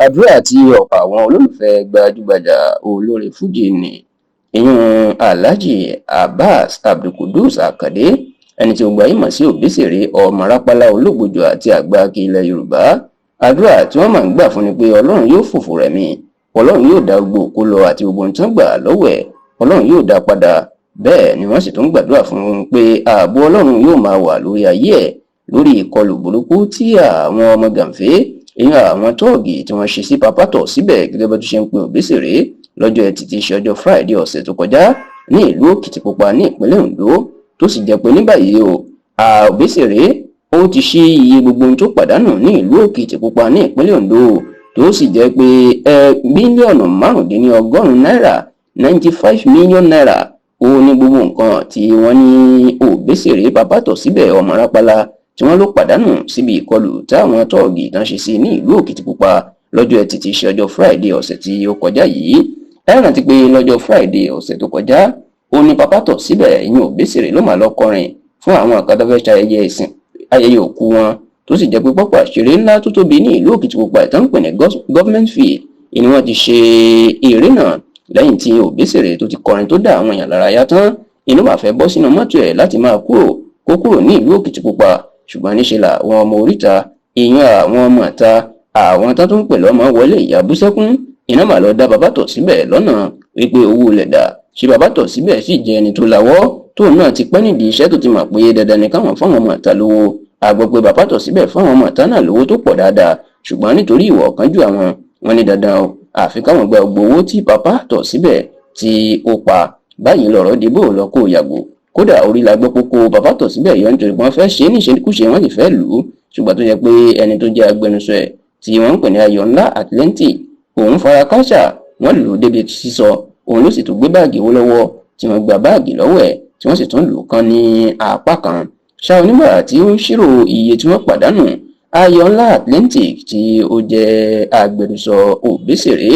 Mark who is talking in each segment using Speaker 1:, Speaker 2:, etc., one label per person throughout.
Speaker 1: àdúrà tí ọ̀pọ̀ àwọn olólùfẹ́ gbajúgbajà olórin fújì ní ìyún Alhaji Abbas Abdulqudus Akande ẹni tí ó gbajúmọ̀ sí Òbésèré ọmọ rápálá olóògbòjò àti àgbákí ilẹ̀ Yorùbá. Àdúrà tí wọ́n máa ń gbà fún ni pé Ọlọ́run yóò fòfò rẹ̀mí, Ọlọ́run yóò dá gbogbo òkú lọ àti gbogbo ohun tí wọ́n gbà lọ́wọ́ ẹ̀, Ọlọ́run yóò dá padà. Bẹ́ẹ̀ ni wọ́n sì tún gbàdúrà fún un pé ààbò Ọlọ́run yóò máa wà lórí ayé ẹ̀ lórí ìkọlù burúkú tí àwọn ọmọ gànfẹ́ ìyẹn àwọn tóògì tí wọ́n ṣe sí Papátọ̀ síbẹ̀ gẹ́gẹ́ bó ti ṣe ń pe Òbésèré lọ́jọ́ Ẹtì tí í ṣe ọjọ́ Friday ọ̀sẹ̀ tó kọjá ní ìlú Òkìtìpupa ní ìpínlẹ̀ Ondo, tó sì jẹ́ pé ní báyìí Òbésèré ó ti ṣí iye gbogbo ohun tó pàdánù ní ìlú Òkìtìpupa ní ìpínlẹ̀ Ondo, tó sì jẹ́ pé bílíọ̀nù márùndínlọ́gọ́rùn-ún náírà 95 million naira ó ní gbogbo nǹkan tí wọ́n ní Òbésèré Papátọ̀ síbẹ̀ ọmọ rápálá tí wọ́n ló pàdánù síbi ìkọlù táwọn tóògì tán ṣe sí ní ìlú Òkìtìpupa lọ́jọ́ Ẹtì tí í ṣe ọjọ́ Friday ọ̀sẹ̀ tí ó kọjá yìí. Ẹ rántí pé lọ́jọ́ Friday ọ̀sẹ̀ tó kọjá ó ní Papátọ̀ síbẹ̀ ìyẹn Òbésèré ló máa lọ kọrin fún àwọn kan tó fẹ́ ṣe ayẹyẹ òkú wọn, tó sì jẹ́ pé pápá ìṣeré ńlá tó tóbi ní ìlú Òkìtìpupa ìtàn pè ní government field ni wọ́n ti ṣe eré náà. Lẹ́yìn tí Òbésèré tó ti kọrin tó dá àwọn èèyàn lára yá tán, inú máa fẹ́ bọ́ sínú mọ́tò ẹ̀ láti máa kúrò ní ìlú Òkìtìpupa, ṣùgbọ́n níṣe làwọn ọmọ oríta ìyẹn àwọn ọmọ ìta àwọn tó ń pè lọ́mọ wọlé ìyá bú sẹ́kún, iná mà lọ dá Papátọ̀ síbẹ̀ lọ́nà wípé owó ilẹ̀ dà. Ṣé Papátọ̀ síbẹ̀ sì jẹ́ ẹni tó lawọ́ tóun náà ti pẹ́ nídìí iṣẹ́ tó ti mọ̀ pé dandan ni káwọn fáwọn ọmọ ìta lówó. A gbọ́ pé Papátọ̀ síbẹ̀ fáwọn ọmọ ìta náà lówó tó pọ̀ dáadáa, ṣùgbọ́n nítorí ìwà ọ̀kánjú àwọn wọn ní dandan àfi káwọn gba gbogbo owó tí Papátọ̀ síbẹ̀ tí ó pa. Báyìí lọ̀rọ̀ dìbò lọ kó yàgò. Kódà orí la gbọ́ kókó Papátọ̀ síbẹ̀ yọ nítorí wọ́n fẹ́ ṣe é níṣekúṣe wọ́n sì fẹ́ lù ú, ṣùgbọ́n tó jẹ́ pé ẹni tó jẹ́ agbẹnusọ ẹ̀ tí wọ́n ń pè ní Ayọ̀ńlá Atlantic òun fara káṣá, wọ́n lù ú débi sísọ, òun ló sì tún gbé báàgì owó lọ́wọ́ tí wọ́n gba báàgì lọ́wọ́ ẹ̀ tí wọ́n sì tún lù ú kan ní apá kan. Ṣá onígbà tí ó ń ṣírò iye tí wọ́n pàdánù, Ayọ̀ńlá Atlantic tí ó jẹ́ agbẹnusọ Òbésèré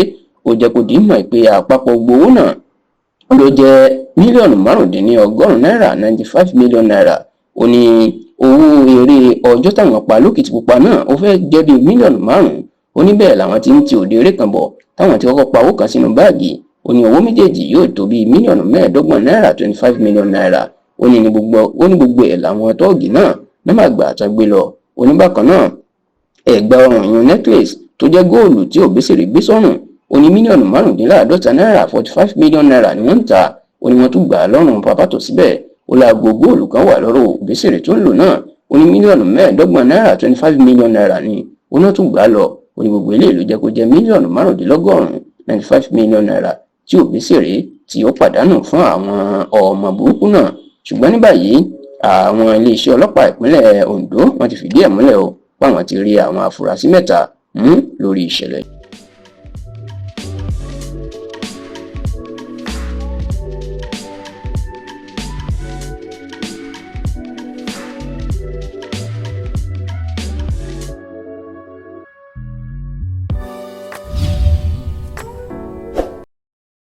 Speaker 1: ó jẹ́ kó dì í mọ̀ pé àpapọ̀ gbowó náà ló jẹ́ mílíọ̀nù márùndínlọ́gọ́rùn-ún náírà 95 million naira. Ó ní owó eré ọjọ́ táwọn pa lókìtìpupa náà ó fẹ́ jẹ́ bí mílíọ̀nù márùn-ún. Ó ní bẹ́ẹ̀ làwọn ti ń ti òde eré kan bọ̀ táwọn ti kọ́kọ́ pa owó kan sínú báàgì. Ó ní owó méjèèjì yóò tó bí mílíọ̀nù mẹ́ẹ̀ẹ́dọ́gbọ̀n náírà 25 million naira. Ó ní gbogbo ẹ̀ làwọn tóògì náà máa gbà àtàgbé lọ. Ó ní bákan náà ẹ̀gbà ọrùn ìyún necklace tó jẹ́ góòlù tí Òbésèré gbé sọ́rùn ó ní mílíọ̀nù márùndínláàádọ́ta náírà 45 million naira ni wọ́n ń ta. Ó ní wọ́n tún gbà á lọ́rùn Papátọ̀ síbẹ̀. Ó láago góòlù kan wà lọ́rọ̀ Òbésèré tó ń lò náà. Ó ní mílíọ̀nù mẹ́ẹ̀ẹ́dọ́gbọ̀n náírà 25 million naira ni ó náà tún gbà á lọ. Ó ní gbogbo eléyìí ló jẹ́ kó jẹ́ mílíọ̀nù márùndínlọ́gọ́rùn-ún 95 million naira tí Òbésèré tí ó pàdánù fún àwọn ọmọ burúkú náà. Ṣùgbọ́n ní báyìí àwọn iléeṣẹ́ ọlọ́pàá ìpínlẹ̀ Ondo wọ́n ti fìdí ẹ̀ múlẹ̀ o pé àwọn ti rí àwọn afurasí 3 mú lórí ìṣẹ̀lẹ̀.